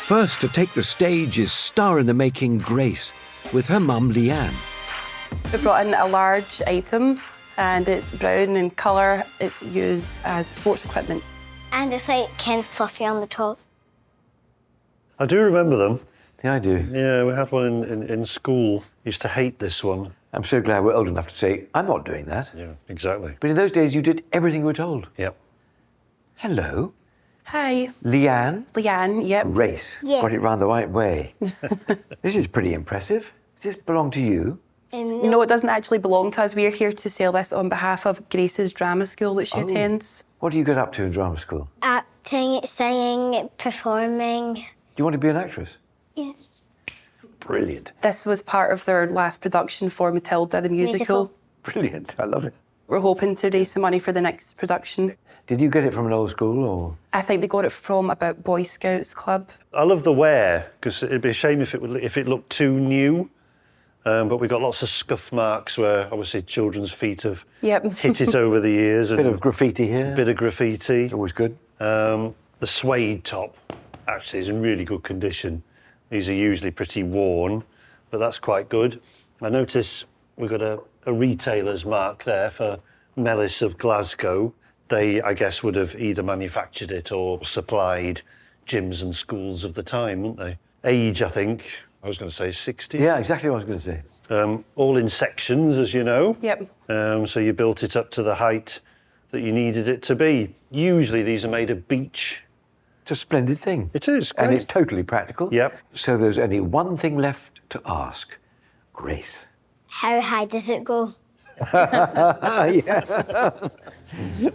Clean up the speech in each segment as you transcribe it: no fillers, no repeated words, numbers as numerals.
First to take the stage is star-in-the-making Grace, with her mum, Leanne. We brought in a large item, and it's brown in colour. It's used as sports equipment. And it's like kind of fluffy on the top. I do remember them. Yeah, I do. Yeah, we had one in school. Used to hate this one. I'm so glad we're old enough to say, I'm not doing that. Yeah, exactly. But in those days, you did everything you were told. Yep. Hello. Hi. Leanne. Leanne, yep. Grace. Yeah. Got it round the right way. This is pretty impressive. Does this belong to you? No, it doesn't actually belong to us. We're here to sell this on behalf of Grace's drama school that she attends. What do you get up to in drama school? Acting, singing, performing. Do you want to be an actress? Yes. Brilliant. This was part of their last production for Matilda, the musical. Brilliant. I love it. We're hoping to raise some money for the next production. Did you get it from an old school or? I think they got it from about Boy Scouts Club. I love the wear, because it'd be a shame if it looked too new. But we got lots of scuff marks where obviously children's feet have hit it over the years. Bit of graffiti here. Bit of graffiti. Always good. The suede top actually is in really good condition. These are usually pretty worn, but that's quite good. I notice we've got a retailer's mark there for Mellis of Glasgow. They, I guess, would have either manufactured it or supplied gyms and schools of the time, wouldn't they? Age, I think, I was going to say 60s. Yeah, exactly what I was going to say. All in sections, as you know. Yep. So you built it up to the height that you needed it to be. Usually these are made of beech. It's a splendid thing. It is, great. And it's totally practical. Yep. So there's only one thing left to ask. Grace. How high does it go? Yeah.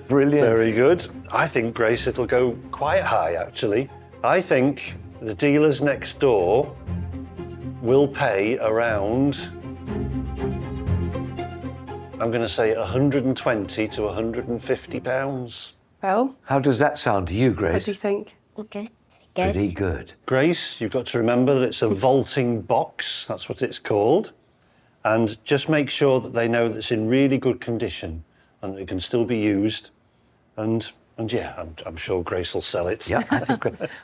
Brilliant. Very good. I think, Grace, it'll go quite high, actually. I think the dealers next door will pay around, I'm going to say 120 to 150 pounds. Well, How does that sound to you, Grace? what do you think? Good. Pretty good. Grace, you've got to remember that it's a vaulting box. That's what it's called. And just make sure that they know that it's in really good condition and that it can still be used. And yeah, I'm sure Grace will sell it. Yeah,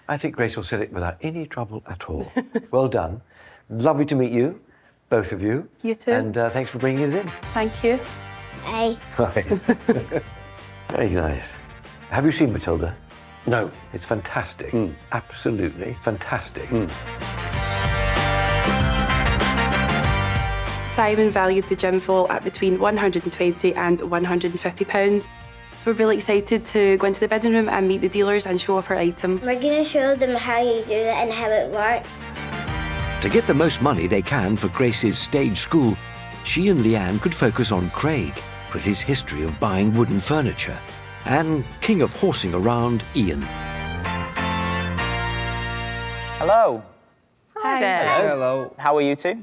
I think Grace will sell it without any trouble at all. Well done. Lovely to meet you, both of you. You too. And thanks for bringing it in. Thank you. Hey. Very nice. Have you seen Matilda? No. It's fantastic. Absolutely fantastic. Simon valued the gym vault at between £120 and £150. So we're really excited to go into the bidding room and meet the dealers and show off her item. We're going to show them how you do it and how it works. To get the most money they can for Grace's stage school, she and Leanne could focus on Craig, with his history of buying wooden furniture, and king of horsing around, Ian. Hello. Hi there. Hello. How are you two?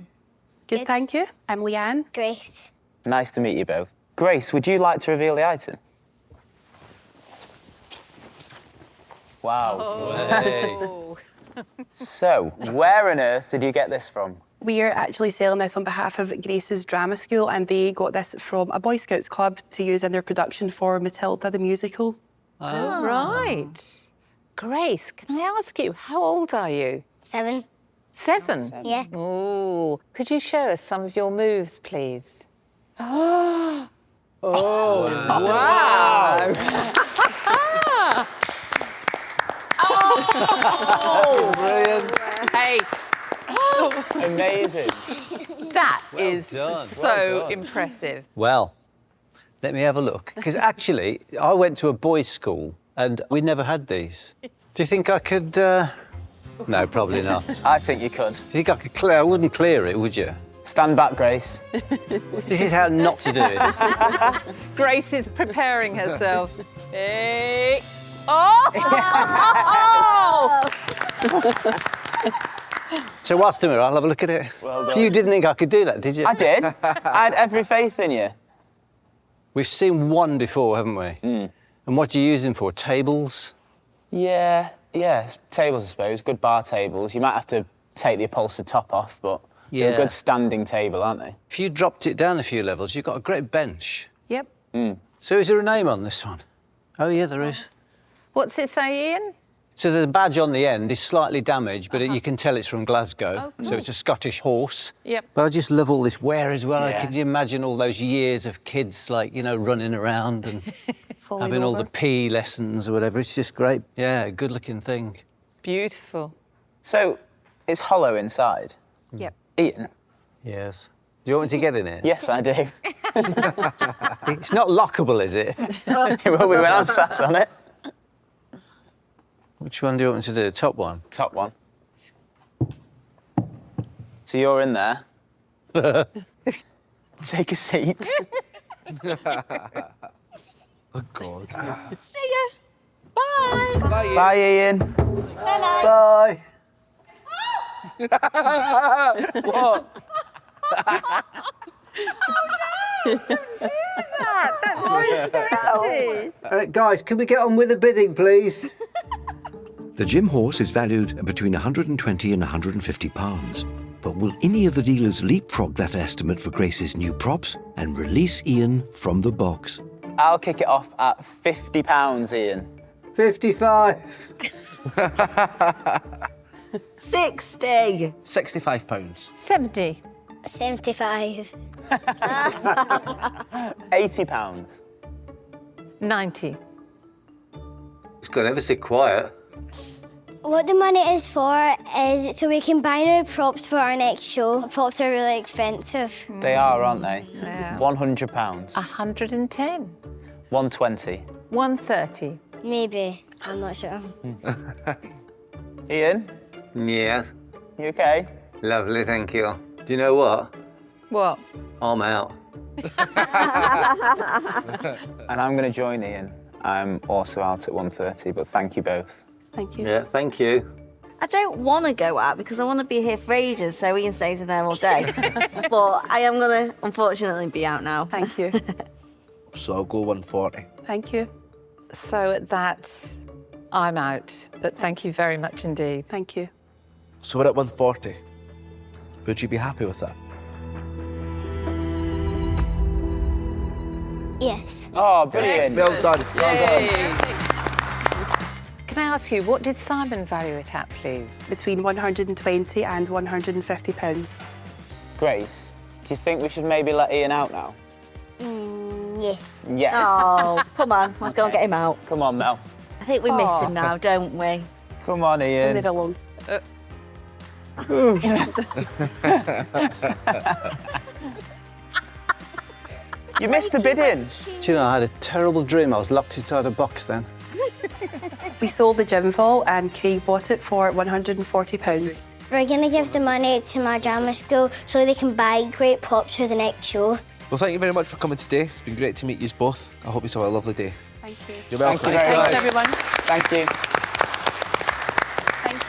Good, thank you. I'm Leanne. Grace. Nice to meet you both. Grace, would you like to reveal the item? Wow. Oh. So, where on earth did you get this from? We are actually selling this on behalf of Grace's drama school, and they got this from a Boy Scouts club to use in their production for Matilda, the musical. Oh, right. Grace, can I ask you, how old are you? 7. 7? Yeah. Oh, could you show us some of your moves, please? Oh, wow. Oh, Brilliant. hey, Amazing. that is so impressive. Well, let me have a look. Because actually, I went to a boys' school and we never had these. Do you think I could... No, probably not. Do I think you could. you think I could clear... I wouldn't clear it, would you? Stand back, Grace. This is how not to do it. Grace is preparing herself. Hey. Oh! So whilst I'm here, I'll have a look at it. Well So you didn't think I could do that, did you? I did. I had every faith in you. We've seen one before, haven't we? And what do you use them for? Tables? Yeah, tables, I suppose. Good bar tables. You might have to take the upholstered top off, but they're Yeah. a good standing table, aren't they? If you dropped it down a few levels, you've got a great bench. Yep. So is there a name on this one? Oh, yeah, there is. What's it say, Ian? So the badge on the end is slightly damaged, but you can tell it's from Glasgow. Oh, cool. So it's a Scottish horse. Yep. But I just love all this wear as well. Yeah. Could you imagine all those years of kids, like, running around and having all the PE lessons or whatever? It's just great. Yeah, good-looking thing. Beautiful. So, it's hollow inside. Yep. Ian? Yes. Do you want me to get in it? Yes, I do. It's not lockable, is it? Well, we went on sat on it. Which one do you want me to do? Top one? Top one. So you're in there. Take a seat. Oh, God. See ya. Bye. Bye. Bye, Ian. Bye. What? Don't do that. That's so dirty. Guys, can we get on with the bidding, please? The gym horse is valued at between 120 and 150 pounds. But will any of the dealers leapfrog that estimate for Grace's new props and release Ian from the box? I'll kick it off at £50, Ian. 55. 60. £65. 70. 75. £80. 90. It's got ever so quiet. What the money is for is so we can buy new props for our next show. Props are really expensive. They are, aren't they? Yeah. £100. 110. 120. 130. Maybe. I'm not sure. Ian, Yes. you okay? Lovely, thank you. Do you know what? What? I'm out. And I'm going to join Ian. I'm also out at 1:30, but thank you both. Thank you. Yeah, thank you. I don't want to go out because I want to be here for ages, so Ian stays in there all day. But I am going to, unfortunately, be out now. Thank you. So I'll go 140. Thank you. So at that, I'm out. But thank you very much indeed. Thank you. So we're at 140. Would you be happy with that? Yes. Oh, brilliant. Well done. Can I ask you, what did Simon value it at, please? Between 120 and 150 pounds. Grace, do you think we should maybe let Ian out now? Yes. Yes. Oh, come on, let's go and get him out. Come on, Mel. I think we miss him now, don't we? Come on, Leave Ian. it alone. You missed the bidding. Do you know, I had a terrible dream. I was locked inside a box then. We sold the gym vault and Craig bought it for 140 pounds. We're going to give the money to my drama school so they can buy great props for the next show. Well, thank you very much for coming today. It's been great to meet you both. I hope you have a lovely day. Thank you. You're welcome. Thank you very Thanks, much. everyone. Thank you. Thank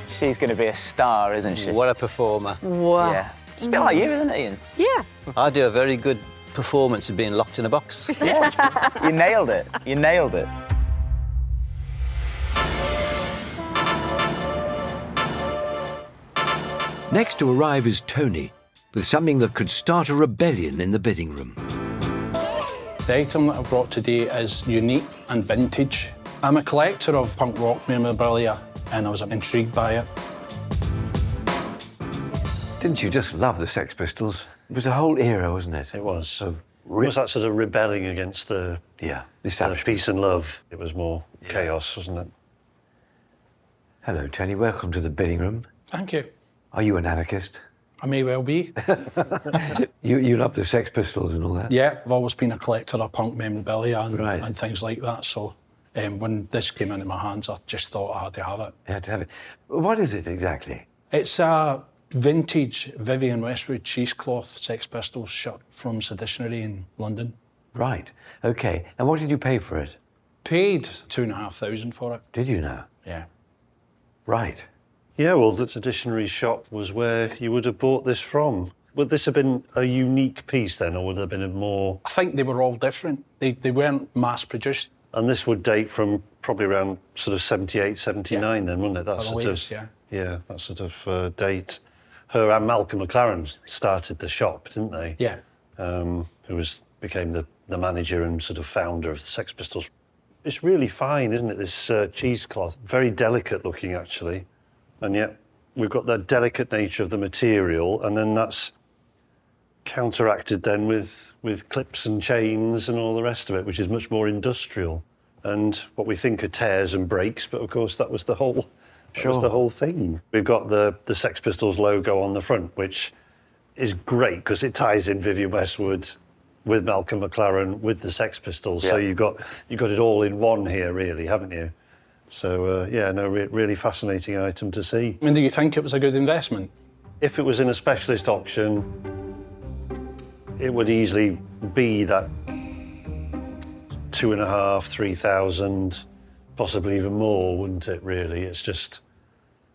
you. She's going to be a star, isn't she? What a performer. Wow. Yeah. It's a bit like you, isn't it, Ian? Yeah. I do a very good performance of being locked in a box. Yeah. You nailed it. You nailed it. Next to arrive is Tony, with something that could start a rebellion in the bidding room. The item that I brought today is unique and vintage. I'm a collector of punk rock memorabilia and I was intrigued by it. Didn't you just love the Sex Pistols? It was a whole era, wasn't it? It was. So was that sort of rebelling against the establishment. peace and love? It was more chaos, wasn't it? Hello, Tony. Welcome to the bidding room. Thank you. Are you an anarchist? I may well be. You love the Sex Pistols and all that? Yeah, I've always been a collector of punk memorabilia and, Right. and things like that. So when this came into my hands, I just thought I had to have it. You had to have it. What is it exactly? It's a vintage Vivienne Westwood cheesecloth Sex Pistols shirt from Seditionary in London. Right. OK. And what did you pay for it? Paid £2,500 for it. Did you know? Yeah. Right. Yeah, well, the Seditionary shop was where you would have bought this from. Would this have been a unique piece then, or would there have been a more... I think they were all different. They weren't mass-produced. And this would date from probably around sort of 78, 79 then, wouldn't it? That Or the sort latest, of, yeah. that sort of date. Her and Malcolm McLaren started the shop, didn't they? Yeah. Who became the the manager and sort of founder of the Sex Pistols. It's really fine, isn't it, this cheesecloth? Very delicate looking, actually. And yet we've got that delicate nature of the material, and then that's counteracted then with clips and chains and all the rest of it, which is much more industrial. And what we think are tears and breaks, but of course that was the whole, thing. We've got the Sex Pistols logo on the front, which is great because it ties in Vivienne Westwood with Malcolm McLaren, with the Sex Pistols. Yeah. So you've got it all in one here, really, haven't you? So, really fascinating item to see. I mean, do you think it was a good investment? If it was in a specialist auction, it would easily be that 2,500, 3,000, possibly even more, wouldn't it, really? It's just...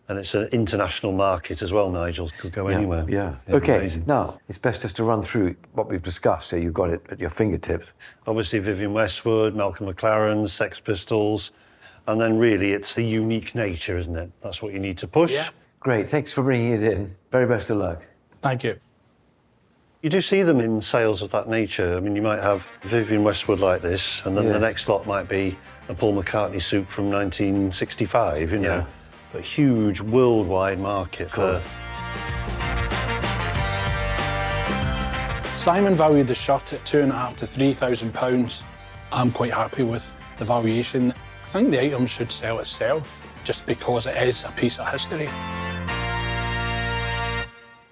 And it's an international market as well, Nigel. Could go anywhere. Yeah. It'd be OK, amazing. now, it's best just to run through what we've discussed, so you've got it at your fingertips. Obviously, Vivienne Westwood, Malcolm McLaren, Sex Pistols, and then really it's the unique nature, isn't it? That's what you need to push. Yeah. Great, thanks for bringing it in. Very best of luck. Thank you. You do see them in sales of that nature. I mean, you might have Vivienne Westwood like this, and then the next lot might be a Paul McCartney suit from 1965, you know. Yeah. A huge worldwide market for... Simon valued the shirt at £2,500 to £3,000. I'm quite happy with the valuation. I think the item should sell itself just because it is a piece of history.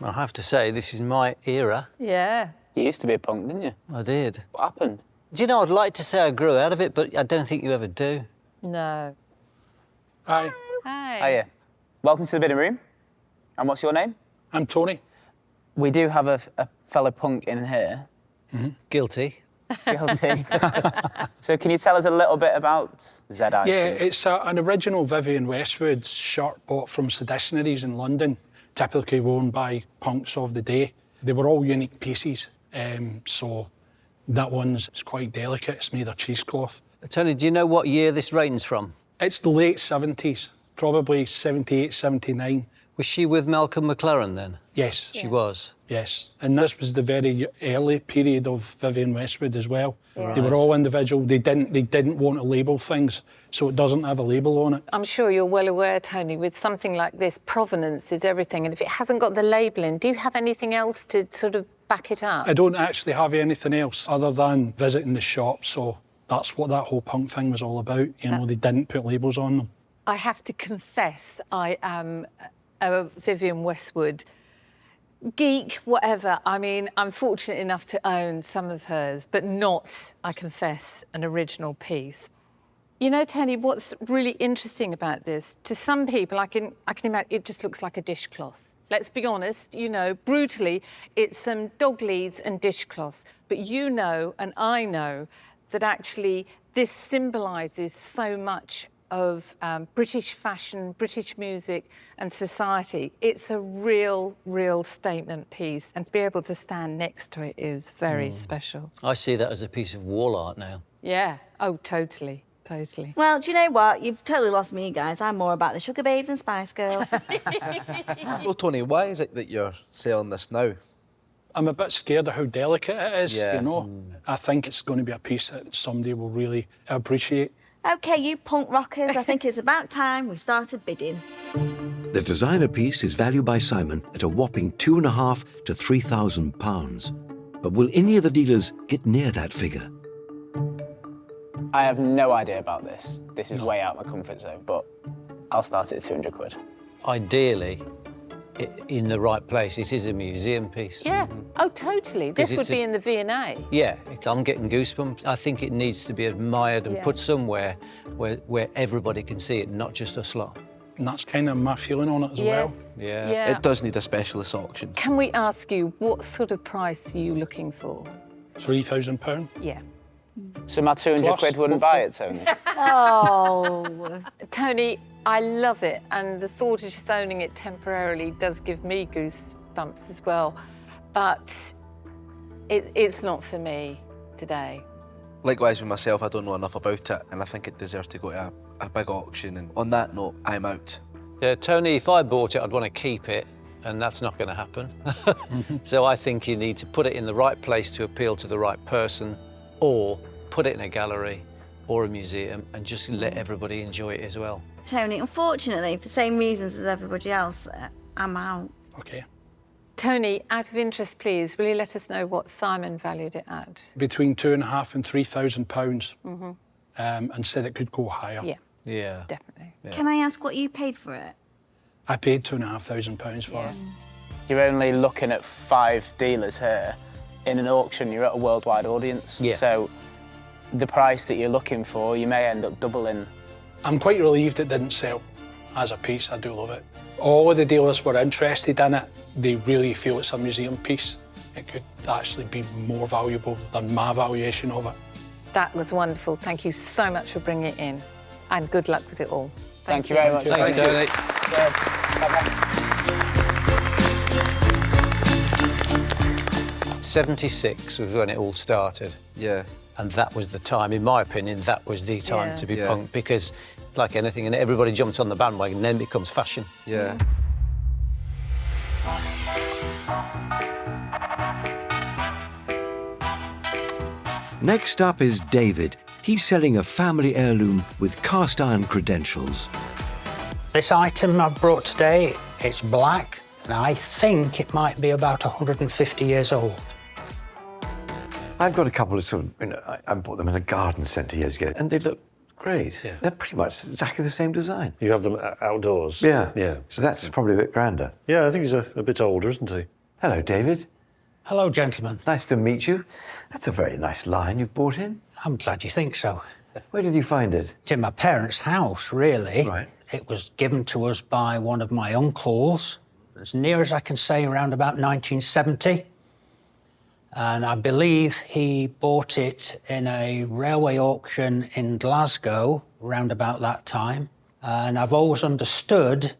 I have to say, this is my era. Yeah. You used to be a punk, didn't you? I did. What happened? Do you know, I'd like to say I grew out of it, but I don't think you ever do. No. Hi. Hi. Hiya. Welcome to the bidding room. And what's your name? I'm Tony. We do have a fellow punk in here. Mm-hmm. Guilty. Guilty. So can you tell us a little bit about ZI2? Yeah, it's an original Vivienne Westwood shirt bought from seditionaries in London, typically worn by punks of the day. They were all unique pieces, so that one's quite delicate. It's made of cheesecloth. Tony, do you know what year this reign's from? It's the late 70s, probably 78, 79. Was she with Malcolm McLaren then? Yes. She was? Yes. And this was the very early period of Vivienne Westwood as well. Yeah. They were all individual. They didn't want to label things, so it doesn't have a label on it. I'm sure you're well aware, Tony, with something like this, provenance is everything. And if it hasn't got the labelling, do you have anything else to sort of back it up? I don't actually have anything else other than visiting the shop, so that's what that whole punk thing was all about. You know, they didn't put labels on them. I have to confess, I am a Vivienne Westwood geek, whatever. I mean, I'm fortunate enough to own some of hers, but not, I confess, an original piece. You know, Tony, what's really interesting about this, to some people, I can imagine it just looks like a dishcloth. Let's be honest, you know, brutally, it's some dog leads and dishcloths. But you know, and I know, that actually this symbolises so much of British fashion, British music and society. It's a real, real statement piece. And to be able to stand next to it is very special. I see that as a piece of wall art now. Yeah, oh, totally, totally. Well, do you know what? You've totally lost me, guys. I'm more about the Sugar Babes and Spice Girls. Well, Tony, why is it that you're selling this now? I'm a bit scared of how delicate it is, you know. I think it's going to be a piece that somebody will really appreciate. OK, you punk rockers, I think it's about time we started bidding. The designer piece is valued by Simon at a whopping £2,500 to £3,000. But will any of the dealers get near that figure? I have no idea about this. This is way out of my comfort zone, but I'll start it at 200 quid. Ideally, in the right place, it is a museum piece. Yeah, oh, totally. This would be in the V&A. Yeah, I'm getting goosebumps. I think it needs to be admired and put somewhere where everybody can see it, not just us lot. And that's kind of my feeling on it as well. Yeah. It does need a specialist auction. Can we ask you, what sort of price are you looking for? £3,000. Yeah. So my 200 quid wouldn't buy it, Tony? Oh. Tony, I love it. And the thought of just owning it temporarily does give me goosebumps as well. But it's not for me today. Likewise with myself, I don't know enough about it, and I think it deserves to go to a big auction. And on that note, I'm out. Yeah, Tony, if I bought it, I'd want to keep it, and that's not going to happen. So I think you need to put it in the right place to appeal to the right person, or put it in a gallery or a museum and just let everybody enjoy it as well. Tony, unfortunately, for the same reasons as everybody else, I'm out. Okay. Tony, out of interest, please, will you let us know what Simon valued it at? Between £2,500 and £3,000, and said it could go higher. Yeah. Yeah. Definitely. Yeah. Can I ask what you paid for it? I paid £2,500 for it. You're only looking at 5 dealers here. In an auction, you're at a worldwide audience. Yeah. So the price that you're looking for, you may end up doubling. I'm quite relieved it didn't sell as a piece. I do love it. All of the dealers were interested in it. They really feel it's a museum piece. It could actually be more valuable than my valuation of it. That was wonderful. Thank you so much for bringing it in. And good luck with it all. Thank you very much. Thanks, Tony. Bye-bye. 76 was when it all started. Yeah. And that was the time, in my opinion, that was the time Yeah. to be Yeah. punk, because like anything, and everybody jumps on the bandwagon, then it becomes fashion. Yeah. Next up is David. He's selling a family heirloom with cast iron credentials. This item I've brought today, it's black, and I think it might be about 150 years old. I've got a couple of sort of, I bought them in a garden centre years ago, and they look great. Yeah. They're pretty much exactly the same design. You have them outdoors? Yeah. Yeah. So that's probably a bit grander. Yeah, I think he's a bit older, isn't he? Hello, David. Hello, gentlemen. Nice to meet you. That's a very nice line you've brought in. I'm glad you think so. Where did you find it? It's in my parents' house, really. Right. It was given to us by one of my uncles, as near as I can say, around about 1970. And I believe he bought it in a railway auction in Glasgow around about that time. And I've always understood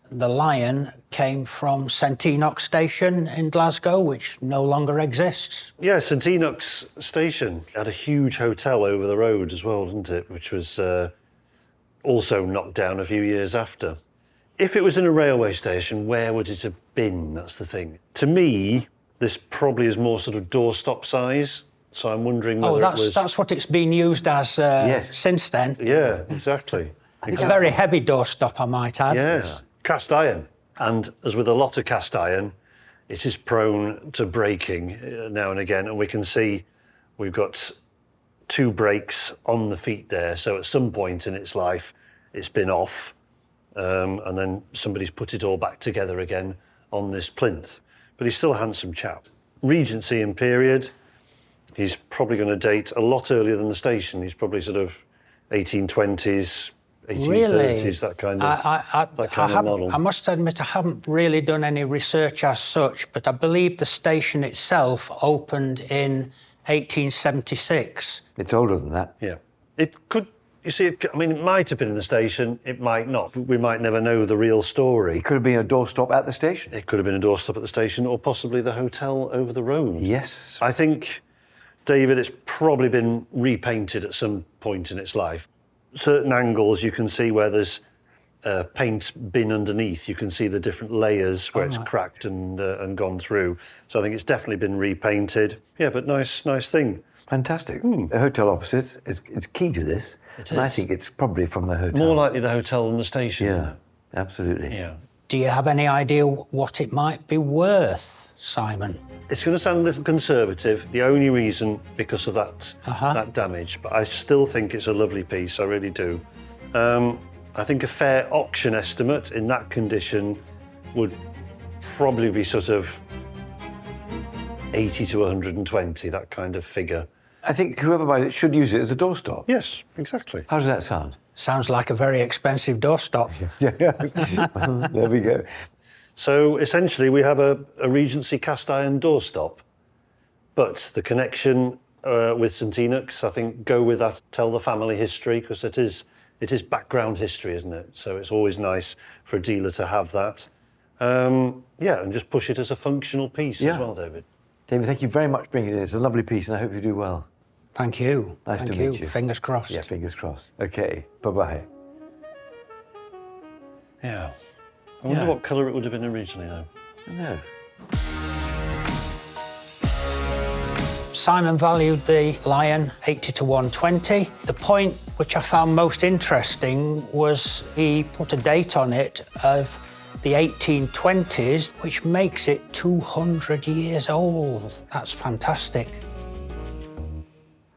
the lion came from St Enoch Station in Glasgow, which no longer exists. Yeah, St Enoch's Station had a huge hotel over the road as well, didn't it? Which was also knocked down a few years after. If it was in a railway station, where would it have been? That's the thing. To me, this probably is more sort of doorstop size. So I'm wondering whether it was... that's what it's been used as since then. Yeah, exactly. It's a very heavy doorstop, I might add. Yes, cast iron. And as with a lot of cast iron, it is prone to breaking now and again. And we can see we've got 2 breaks on the feet there. So at some point in its life, it's been off. And then somebody's put it all back together again on this plinth. But he's still a handsome chap. Regency and period, he's probably going to date a lot earlier than the station. He's probably sort of 1820s, 1830s, Really? that kind of, that kind of model. I must admit I haven't really done any research as such, but I believe the station itself opened in 1876. It's older than that. Yeah. It could, you see, it might have been in the station, it might not. We might never know the real story. It could have been a doorstop at the station. It could have been a doorstop at the station, or possibly the hotel over the road. Yes. I think, David, it's probably been repainted at some point in its life. Certain angles you can see where there's paint bin underneath. You can see the different layers where it's cracked and gone through. So I think it's definitely been repainted. Yeah, but nice thing. Fantastic. The hotel opposite is key to this. And I think it's probably from the hotel. More likely the hotel than the station. Yeah, absolutely. Yeah. Do you have any idea what it might be worth, Simon? It's going to sound a little conservative. The only reason because of that damage, but I still think it's a lovely piece. I really do. I think a fair auction estimate in that condition would probably be sort of 80 to 120, that kind of figure. I think whoever buys it should use it as a doorstop. Yes, exactly. How does that sound? Sounds like a very expensive doorstop. Yeah. There we go. So essentially we have a Regency cast iron doorstop, but the connection with St Enoch's, I think, go with that, tell the family history, because it is background history, isn't it? So it's always nice for a dealer to have that. Yeah, and just push it as a functional piece as well, David. David, thank you very much for bringing it in. It's a lovely piece, and I hope you do well. Thank you. Nice to meet you. Fingers crossed. Yeah, fingers crossed. Okay, bye-bye. Yeah. I wonder what colour it would have been originally, though. I don't know. Simon valued the lion 80 to 120. The point which I found most interesting was he put a date on it of the 1820s, which makes it 200 years old. That's fantastic.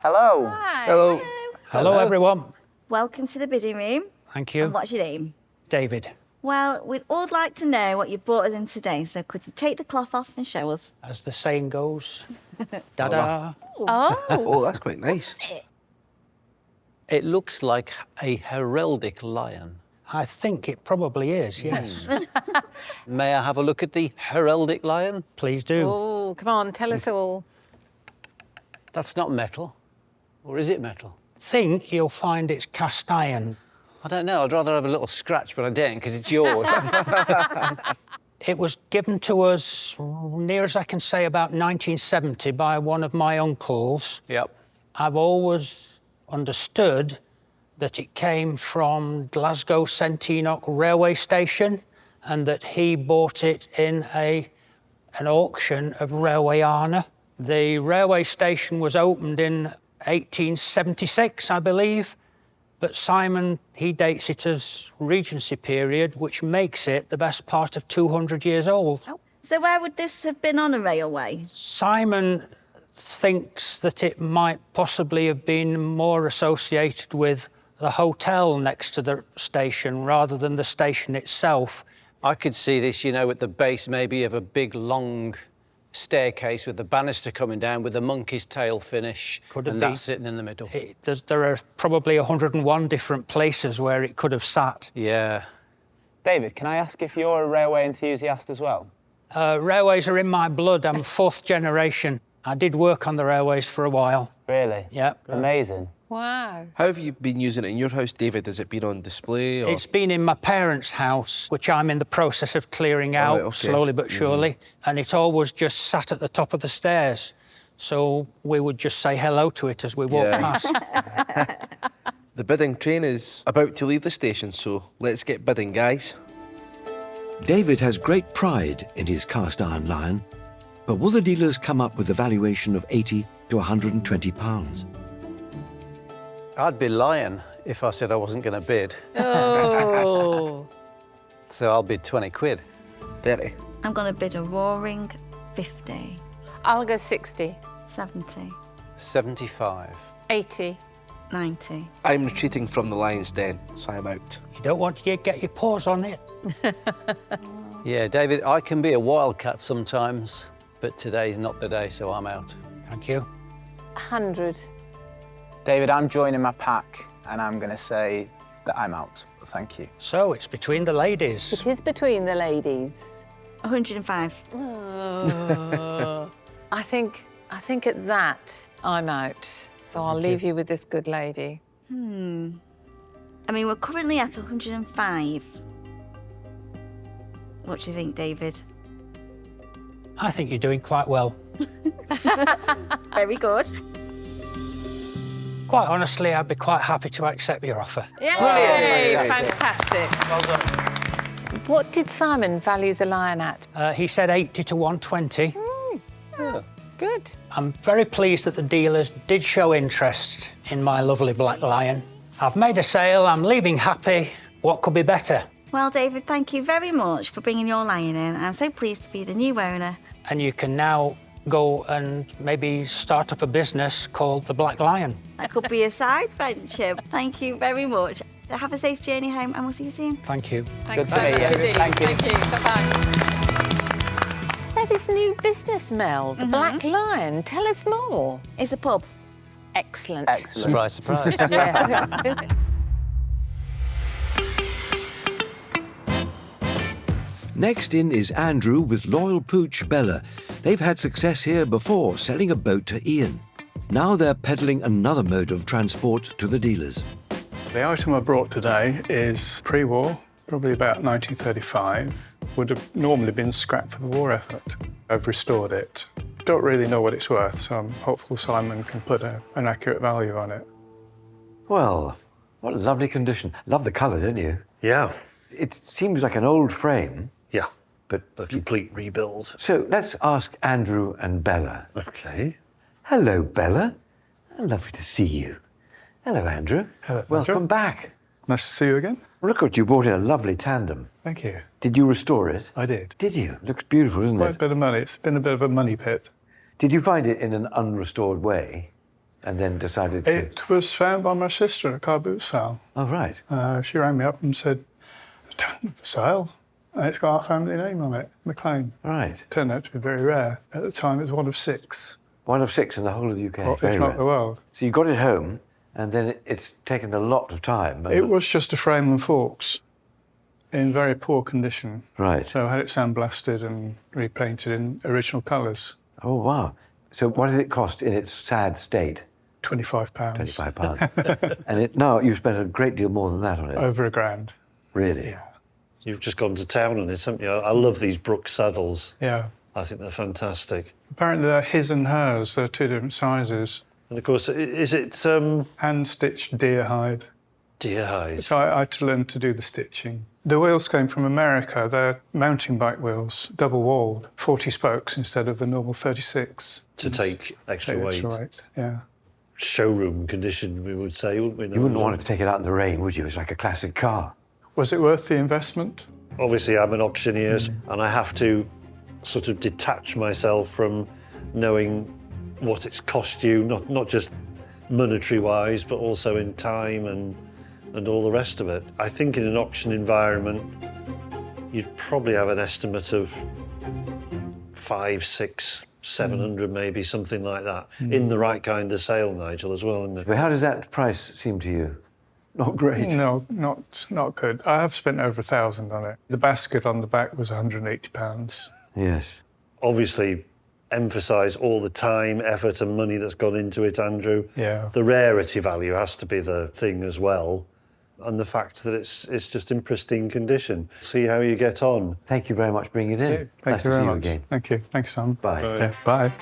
Hello. Hi. Hello. Hello, everyone. Welcome to the bidding room. Thank you. And what's your name? David. Well, we'd all like to know what you brought us in today, so could you take the cloth off and show us? As the saying goes, da-da. Oh, that's quite nice. It looks like a heraldic lion. I think it probably is, yes. May I have a look at the heraldic lion? Please do. Oh, come on, tell us all. That's not metal. Or is it metal? Think you'll find it's cast iron. I don't know. I'd rather have a little scratch, but I don't, because it's yours. It was given to us, near as I can say, about 1970 by one of my uncles. Yep. I've always understood that it came from Glasgow St Enoch railway station and that he bought it in an auction of railway honour. The railway station was opened in 1876, I believe, but Simon, he dates it as Regency period, which makes it the best part of 200 years old. Oh. So where would this have been on a railway? Simon thinks that it might possibly have been more associated with the hotel next to the station rather than the station itself. I could see this, you know, at the base maybe of a big, long staircase with the banister coming down with the monkey's tail finish, and that sitting in the middle. There are probably 101 different places where it could have sat. Yeah. David, can I ask if you're a railway enthusiast as well? Railways are in my blood. I'm fourth generation. I did work on the railways for a while. Really? Yeah. Amazing. Wow. How have you been using it in your house, David? Has it been on display? Or? It's been in my parents' house, which I'm in the process of clearing out, right, okay. slowly but surely. And it always just sat at the top of the stairs. So we would just say hello to it as we walked past. The bidding train is about to leave the station, so let's get bidding, guys. David has great pride in his cast iron lion, but will the dealers come up with a valuation of 80 to 120 pounds? I'd be lying if I said I wasn't going to bid. Oh. So I'll bid 20 quid. 30. I'm going to bid a roaring 50. I'll go 60. 70. 75. 80. 90. I'm retreating from the lion's den, so I'm out. You don't want to get your paws on it. Yeah, David, I can be a wildcat sometimes, but today's not the day, so I'm out. Thank you. 100. David, I'm joining my pack, and I'm going to say that I'm out. Thank you. So it's between the ladies. It is between the ladies. 105. Oh. I think at that, I'm out. So I'll leave you with this good lady. I mean, we're currently at 105. What do you think, David? I think you're doing quite well. Very good. Quite honestly, I'd be quite happy to accept your offer. Yay! Fantastic. Well done. What did Simon value the lion at? He said 80 to 120. Yeah. Good. I'm very pleased that the dealers did show interest in my lovely black lion. I've made a sale, I'm leaving happy. What could be better? Well, David, thank you very much for bringing your lion in. I'm so pleased to be the new owner. And you can now go and maybe start up a business called the Black Lion. That could be a side venture. Thank you very much. Have a safe journey home and we'll see you soon. Thank you. Thanks Good to meet you. indeed. Thank you. Thank you. Bye-bye. So this new business, Mel, the Black Lion, tell us more. It's a pub. Excellent. Surprise, surprise. Yeah. Next in is Andrew with loyal pooch Bella. They've had success here before, selling a boat to Ian. Now they're peddling another mode of transport to the dealers. The item I brought today is pre-war, probably about 1935. Would have normally been scrapped for the war effort. I've restored it. Don't really know what it's worth, so I'm hopeful Simon can put an accurate value on it. Well, what a lovely condition. Love the colour, don't you? Yeah. It seems like an old frame. Yeah. But a complete rebuild. So let's ask Andrew and Bella. Okay. Hello, Bella. Lovely to see you. Hello, Andrew. Hello, Welcome Andrew. back. Nice to see you again. Look what you brought in, a lovely tandem. Thank you. Did you restore it? I did. Did you? Looks beautiful, isn't Quite it? a bit of money. It's been a bit of a money pit. Did you find it in an unrestored way and then decided to... It was found by my sister at a car boot sale. Oh, right. She rang me up and said, "Tandem for sale." And it's got our family name on it, McLean. Right. Turned out to be very rare. At the time, it was one of 6. One of 6 in the whole of the UK. Well, Very if not rare. the world. So you got it home, and then it's taken a lot of time. It was just a frame and forks in very poor condition. Right. So I had it sandblasted and repainted in original colours. Oh, wow. So what did it cost in its sad state? £25. £25. And now you've spent a great deal more than that on it. Over £1,000. Really? Yeah. You've just gone to town on it, haven't you? I love these Brooks saddles. Yeah. I think they're fantastic. Apparently they're his and hers. They're 2 different sizes. And of course, is it... Hand-stitched deer hide. Deer hide? So I had to learn to do the stitching. The wheels came from America. They're mountain bike wheels, double-walled, 40 spokes instead of the normal 36. To take extra weight. Yeah. Showroom condition, we would say, wouldn't we? You wouldn't want to take it out in the rain, would you? It's like a classic car. Was it worth the investment? Obviously, I'm an auctioneer, and I have to sort of detach myself from knowing what it's cost you, not just monetary-wise, but also in time and all the rest of it. I think in an auction environment, you'd probably have an estimate of 500, 600, 700, maybe, something like that, in the right kind of sale, Nigel, as well, isn't it? But how does that price seem to you? Not great. No, not good. I have spent over £1,000 on it. The basket on the back was £180. Yes. Obviously, emphasise all the time, effort and money that's gone into it, Andrew. Yeah. The rarity value has to be the thing as well. And the fact that it's just in pristine condition. See how you get on. Thank you very much for bringing it in. Thank Nice you to very see you much. again. Thank you. Thanks, Sam. Bye. Bye. Yeah, bye.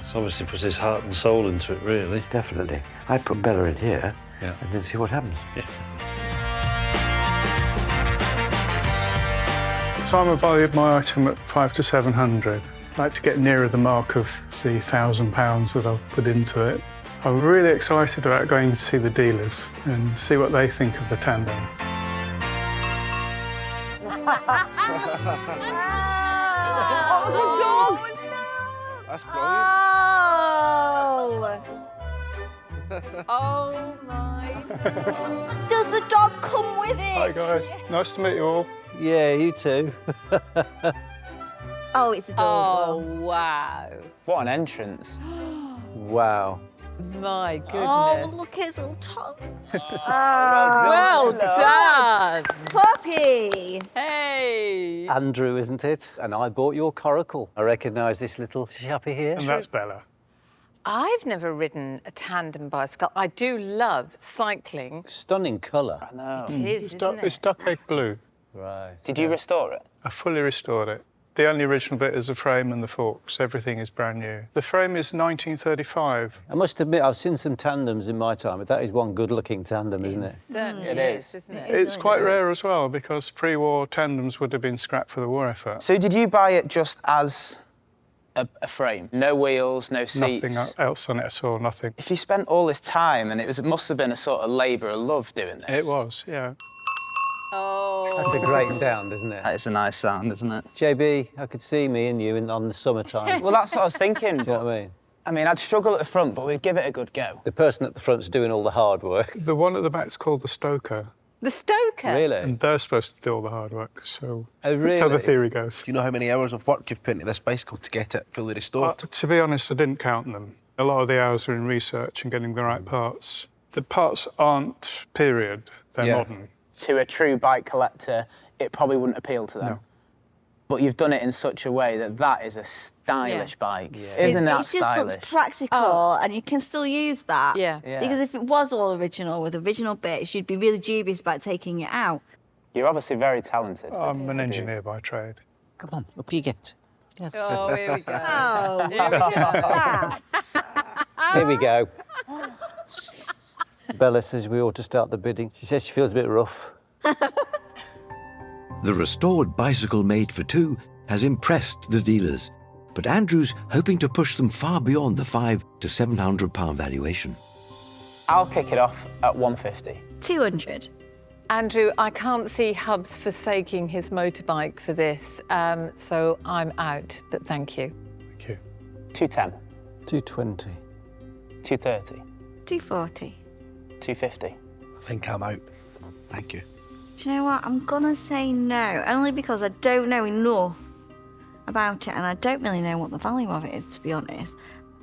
It's obviously put his heart and soul into it, really. Definitely. I'd put Bella in here Yeah. and then see what happens. Yeah. Simon valued my item at 500 to 700. I'd like to get nearer the mark of the £1,000 that I've put into it. I'm really excited about going to see the dealers and see what they think of the Tandem. Oh, the dog! That's brilliant. Oh! Oh my! Does the dog come with it? Hi guys, nice to meet you all. Yeah, you too. Oh, it's adorable. Oh, wow. What an entrance. Wow. My goodness. Oh, look at his little tongue. Well done. Puppy. Hey. Andrew, isn't it? And I bought your coracle. I recognise this little chappy here. And that's Bella. I've never ridden a tandem bicycle. I do love cycling. Stunning colour. I know. It is, isn't It's it? duck egg blue. Right. Did you restore it? I fully restored it. The only original bit is the frame and the forks. Everything is brand new. The frame is 1935. I must admit, I've seen some tandems in my time, but that is one good-looking tandem, isn't it? Certainly It is, is. isn't it? It's quite rare as well because pre-war tandems would have been scrapped for the war effort. So did you buy it just as a frame? No wheels, no seats? Nothing else on it at all, nothing. If you spent all this time and it must have been a sort of labour of love doing this. It was, yeah. Oh. That's a great sound, isn't it? That is a nice sound, isn't it? JB, I could see me and you on the summertime. Well, that's what I was thinking. Do you know what I mean? I mean, I'd struggle at the front, but we'd give it a good go. The person at the front's doing all the hard work. The one at the back's called the stoker. The stoker? Really? And they're supposed to do all the hard work, so Oh, really? that's how the theory goes. Do you know how many hours of work you've put into this bicycle to get it fully restored? To be honest, I didn't count them. A lot of the hours are in research and getting the right parts. The parts aren't period, they're modern. To a true bike collector, it probably wouldn't appeal to them. No. But you've done it in such a way that that is a stylish bike. Yeah. Isn't that It just stylish? looks practical and you can still use that. Yeah. Yeah. Because if it was all original with original bits, you'd be really dubious about taking it out. You're obviously very talented. I'm an engineer by trade. Come on, up you get. Yes. Oh, here we go. Oh, Here we look go. at that. Here we go. Bella says we ought to start the bidding. She says she feels a bit rough. The restored bicycle made for two has impressed the dealers, but Andrew's hoping to push them far beyond the £500 to £700 valuation. I'll kick it off at 150. 200. Andrew, I can't see Hubs forsaking his motorbike for this, so I'm out, but thank you. Thank you. 210. 220. 230. 240. 250. I think I'm out. Thank you. Do you know what? I'm gonna say no, only because I don't know enough about it and I don't really know what the value of it is, to be honest.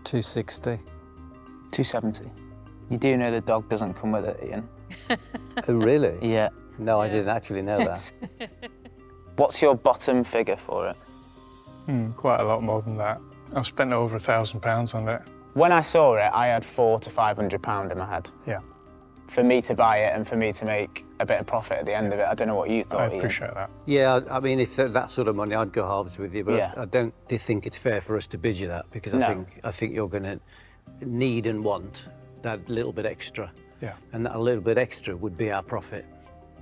260. 270. You do know the dog doesn't come with it, Ian? Oh, really? Yeah. No, I didn't actually know that. What's your bottom figure for it? Quite a lot more than that. I've spent over £1,000 on it. When I saw it, I had £400 to £500 in my head. Yeah. For me to buy it and for me to make a bit of profit at the end of it. I don't know what you thought, I Ian. appreciate that. Yeah, I mean, if that sort of money, I'd go halves with you, but Yeah. I don't think it's fair for us to bid you that, because I think you're going to need and want that little bit extra. Yeah. And that a little bit extra would be our profit,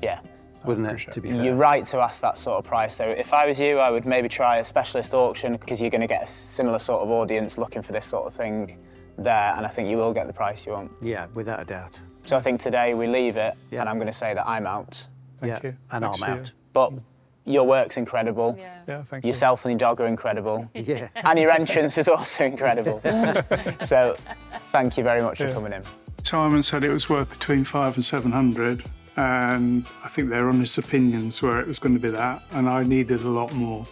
Yeah. wouldn't it, to be fair? You're right to ask that sort of price, though. If I was you, I would maybe try a specialist auction, because you're going to get a similar sort of audience looking for this sort of thing there, and I think you will get the price you want. Yeah, without a doubt. So I think today we leave it, and I'm going to say that I'm out. Thank you. And Thanks I'm to you. out. But your work's incredible. Yeah, thank you. Yourself and your dog are incredible. Yeah. And your entrance is also incredible. So thank you very much for coming in. Simon said it was worth between 500 and 700, and I think they're honest opinions where it was going to be that, and I needed a lot more.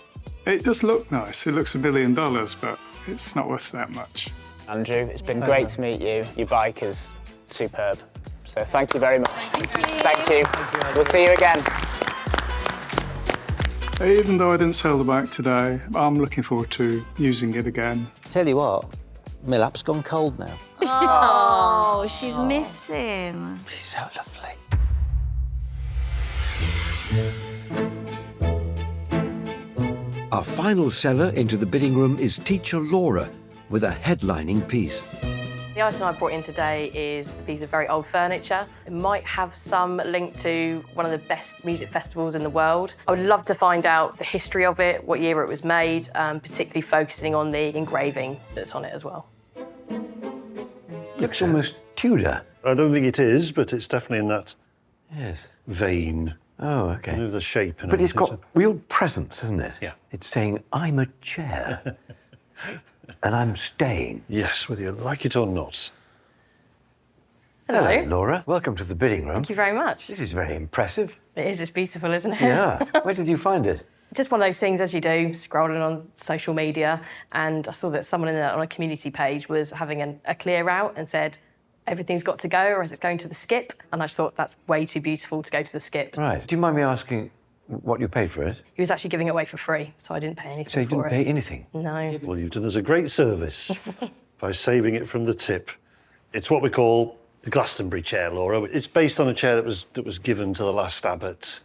It does look nice. It looks $1 billion, but it's not worth that much. Andrew, it's been great to meet you. Your bike is superb. So thank you very much. Thank you. We'll see you again. Even though I didn't sell the bike today, I'm looking forward to using it again. Tell you what, my lap's gone cold now. Oh, she's missing. She's so lovely. Our final seller into the bidding room is teacher Laura with a headlining piece. The item I brought in today is a piece of very old furniture. It might have some link to one of the best music festivals in the world. I would love to find out the history of it, what year it was made, particularly focusing on the engraving that's on it as well. Looks almost Tudor. I don't think it is, but it's definitely in that Yes. vein. Oh, okay. You know, the shape and But it's everything. got real presence, hasn't it? Yeah. It's saying, I'm a chair. And I'm staying. Yes, whether you like it or not. Hello. Laura. Welcome to the bidding room. Thank you very much. This is very impressive. It is, it's beautiful, isn't it? Yeah. Where did you find it? Just one of those things, as you do, scrolling on social media, and I saw that someone on a community page was having a clear out and said, everything's got to go, or is it going to the skip? And I just thought that's way too beautiful to go to the skip. Right. Do you mind me asking what you paid for it? He was actually giving it away for free, so I didn't pay anything So you for didn't it. pay anything? No. Well, you've done us a great service by saving it from the tip. It's what we call the Glastonbury chair, Laura. It's based on a chair that was given to the last abbot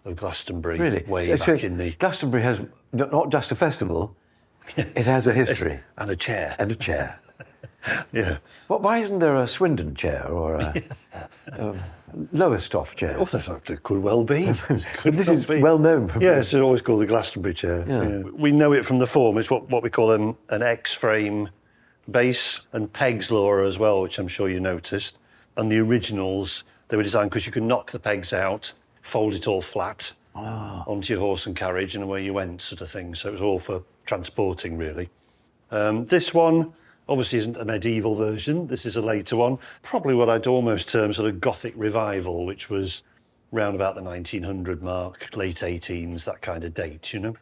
of Glastonbury Really? way back in the... Glastonbury has not just a festival, it has a history. And a chair. And a chair. Yeah. Why isn't there a Swindon chair or a Lowestoft chair? Oh, that could well be. This is well known for Yeah, it's always called the Glastonbury chair. Yeah. Yeah. We know it from the form. It's what we call an X-frame base and pegs, Laura, as well, which I'm sure you noticed. And the originals, they were designed because you could knock the pegs out, fold it all flat onto your horse and carriage, and away you went, sort of thing. So it was all for transporting, really. This one obviously isn't a medieval version. This is a later one. Probably what I'd almost term sort of Gothic revival, which was round about the 1900 mark, late 18s, that kind of date, you know.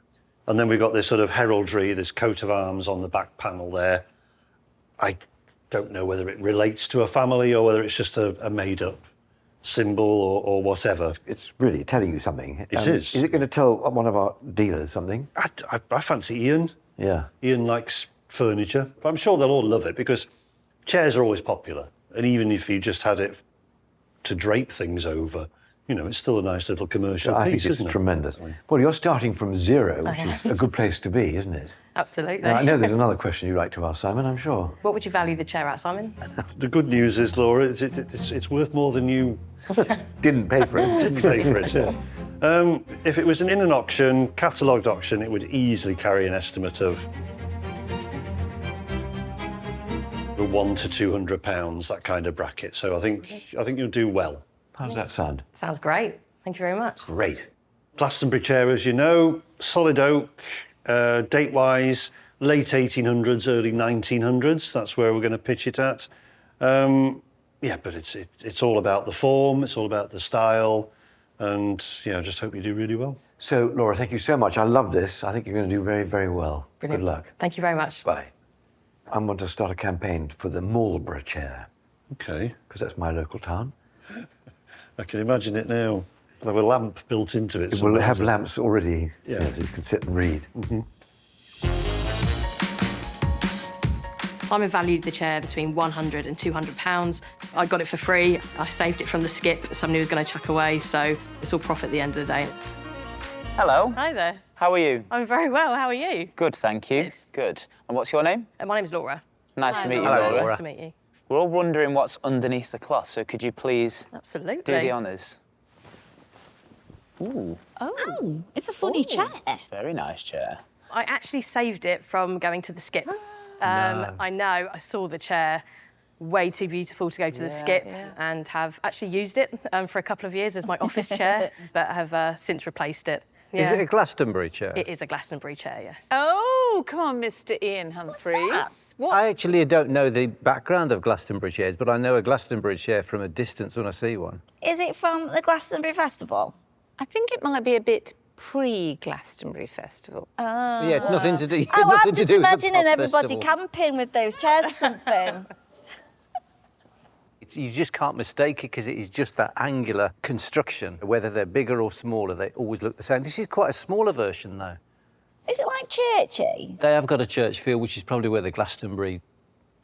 And then we've got this sort of heraldry, this coat of arms on the back panel there. I don't know whether it relates to a family or whether it's just a made-up symbol or whatever. It's really telling you something. It is. Is it going to tell one of our dealers something? I fancy Ian. Yeah. Ian likes furniture. But I'm sure they'll all love it because chairs are always popular. And even if you just had it to drape things over, you know, it's still a nice little commercial I piece, think it's isn't it? tremendous. Well, you're starting from zero, which is a good place to be, isn't it? Absolutely. Now, I know there's another question you'd like to ask, Simon, I'm sure. What would you value the chair at, Simon? The good news is, Laura, it's worth more than you didn't pay for it. Didn't pay for it, yeah. If it was in an auction, catalogued auction, it would easily carry an estimate of the £100 to £200, that kind of bracket. So I think you'll do well. How does that sound? Sounds great. Thank you very much. Great. Glastonbury chair, as you know, solid oak, date-wise, late 1800s, early 1900s. That's where we're going to pitch it at. Yeah, but it's all about the form, it's all about the style, and yeah, I just hope you do really well. So, Laura, thank you so much. I love this. I think you're going to do very, very well. Brilliant. Good luck. Thank you very much. Bye. I want to start a campaign for the Marlborough chair. Okay. Because that's my local town. I can imagine it now. It'll have a lamp built into it. It will have lamps already, yeah. So you can sit and read. Simon valued the chair between £100 and £200. I got it for free. I saved it from the skip that somebody was going to chuck away, so it's all profit at the end of the day. Hello. Hi there. How are you? I'm very well. How are you? Good, thank you. Good. And what's your name? My name's Laura. Nice Hi, to meet you, Laura. Laura. Nice to meet you. We're all wondering what's underneath the cloth, so could you please Absolutely. do the honours? Ooh. Oh, it's a funny chair. Very nice chair. I actually saved it from going to the skip. I know, I saw the chair, way too beautiful to go to the skip, and have actually used it for a couple of years as my office chair, but have since replaced it. Is it a Glastonbury chair? It is a Glastonbury chair, yes. Oh, come on, Mr. Ian Humphreys. What? I actually don't know the background of Glastonbury chairs, but I know a Glastonbury chair from a distance when I see one. Is it from the Glastonbury Festival? I think it might be a bit pre-Glastonbury Festival. Yeah, it's nothing to do. Oh, nothing I'm to just do with the imagining pop everybody festival. camping with those chairs or something. You just can't mistake it because it is just that angular construction. Whether they're bigger or smaller, they always look the same. This is quite a smaller version, though. Is it like churchy? They have got a church feel, which is probably where the Glastonbury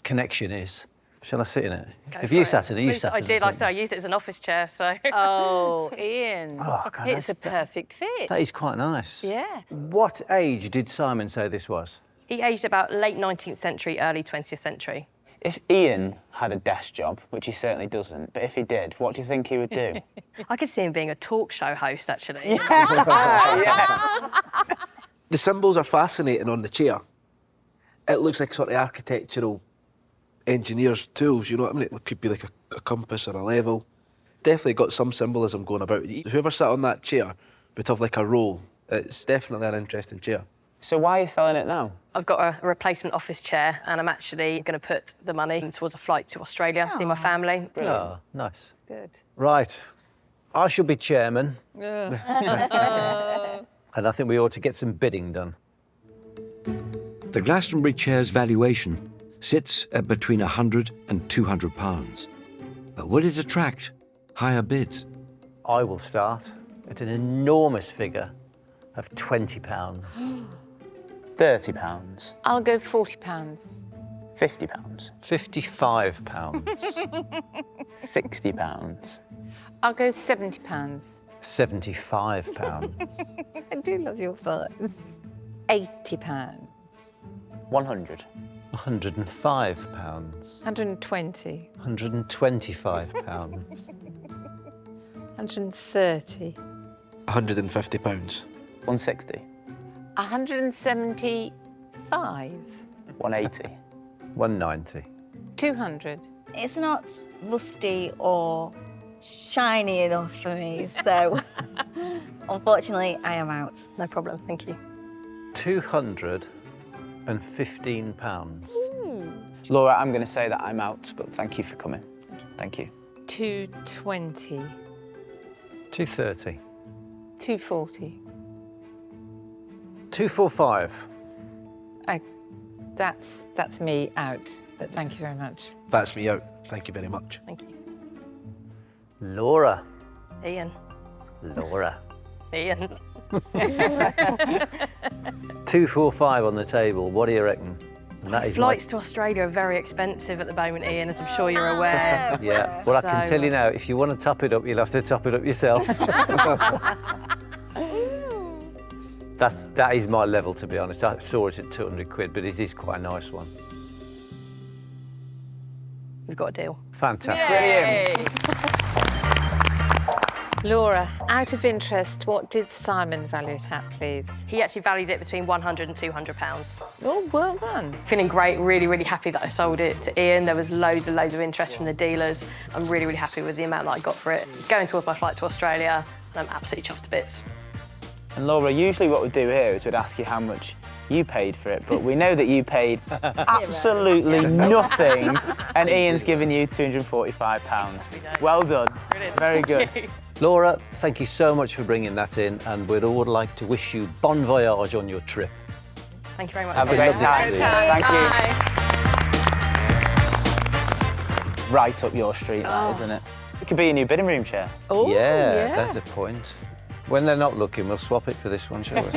connection is. Shall I sit in it? Have you sat in it? You sat in it? I did. I used it as an office chair, so. Oh, Ian. Oh, God, it's a perfect fit. That is quite nice. Yeah. What age did Simon say this was? He aged about late 19th century, early 20th century. If Ian had a desk job, which he certainly doesn't, but if he did, what do you think he would do? I could see him being a talk show host, actually. Yes. The symbols are fascinating on the chair. It looks like sort of architectural engineers' tools, you know what I mean? It could be like a compass or a level. Definitely got some symbolism going about. Whoever sat on that chair would have like a role. It's definitely an interesting chair. So why are you selling it now? I've got a replacement office chair, and I'm actually going to put the money towards a flight to Australia, see my family. Oh, nice. Good. Right. I shall be chairman. And I think we ought to get some bidding done. The Glastonbury chair's valuation sits at between £100 and £200. But will it attract higher bids? I will start at an enormous figure of £20. £30. I'll go £40. £50. £55. £60. I'll go £70. £75. I do love your furs. £80. 100. £105. £120. £125. £130. £150. 160. 175. 180. £190. 200. It's not rusty or shiny enough for me, so unfortunately I am out. No problem, thank you. £215. Laura, I'm going to say that I'm out, but thank you for coming. Thank you. 220. £230. 240. £245. That's me out, but thank you very much. That's me out. Thank you very much. Thank you. Laura. Ian. Laura. Ian. 245 on the table. What do you reckon? And that is Flights to Australia are very expensive at the moment, Ian, as I'm sure you're aware. Yeah. Well, I can tell you now, if you want to top it up, you'll have to top it up yourself. That is my level, to be honest. I saw it at 200 quid, but it is quite a nice one. We've got a deal. Fantastic. Yay. Laura, out of interest, what did Simon value it at, please? He actually valued it between £100 and £200. Oh, well done. Feeling great, really, really happy that I sold it to Ian. There was loads and loads of interest from the dealers. I'm really, really happy with the amount that I got for it. It's going towards my flight to Australia, and I'm absolutely chuffed to bits. And Laura, usually what we'd do here is we'd ask you how much you paid for it, but we know that you paid absolutely nothing, and Ian's given you £245. Well done. Brilliant. Very good. Laura, thank you so much for bringing that in, and we'd all like to wish you bon voyage on your trip. Thank you very much. Have a great time. Thank you. Right up your street, that, isn't it? It could be a new bidding room chair. Oh, yeah, that's a point. When they're not looking, we'll swap it for this one, shall we?